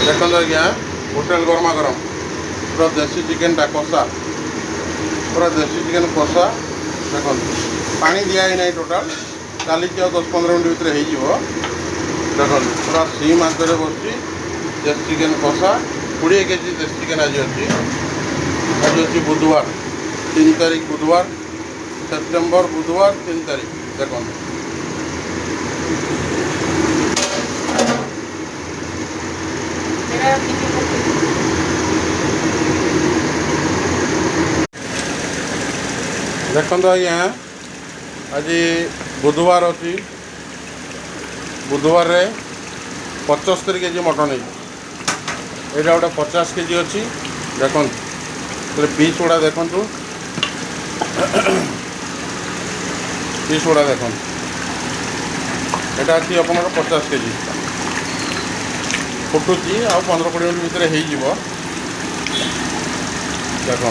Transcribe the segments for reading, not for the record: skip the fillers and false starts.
देखो आज्ञा होटेल गरमा गरम पूरा देसी चिकेन टा कषा पूरा देसी चिकेन कषा देखो पानी दिया ही नहीं टोटाल चली 10-15 मिनट भितर हो देखो पूरा सीम आंचरे बस देसी चिकेन कषा 20 केजी देसी चिकेन आज अच्छी बुधवार 3 तारीख बुधवार सेप्टेम्बर बुधवार 3 तारीख देखो देखो आज्ञा आज बुधवार अच्छी बुधवार 75 केजी मटन है यहाँ गोटे 50 केजी अच्छी देखो पीस गुड़ा देखु पीस गुड़ा देखो यहाँ अच्छी आप 50 केजी फुटुची आ 15-20 मिनट भितर हो देखो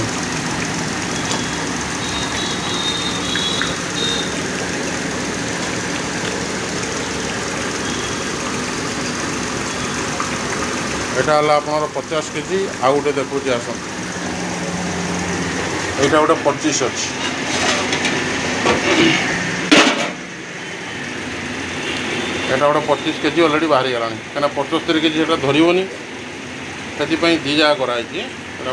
यहाँ है आप 50 केजी आ गए देखो आसन यहाँ गोटे 25 अच्छी यहाँ गोटे 25 केजी अलरेडी बाहरी गला कहीं 75 केजी से धरनी से दी जगह कराई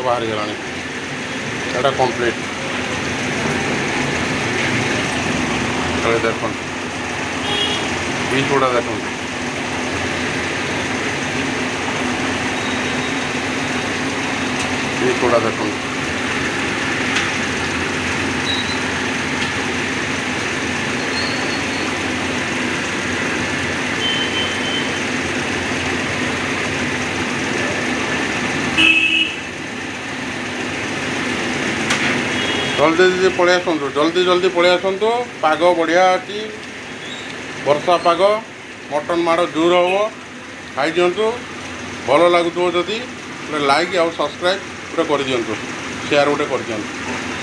बाहरी गला यहाँ कम्प्लीट देख पीस गुड़ा देख पीस गुड़ा देख जल्दी पलि आसतु जल्दी पलि आसतु पाग बढ़िया अच्छी वर्षा पाग मटन माड़ जोर हम खाई दिंतु भल लगुव जदि लाइक आउ सब्सक्राइब पूरा कर दिंतु शेयर गोटे कर दिंतु।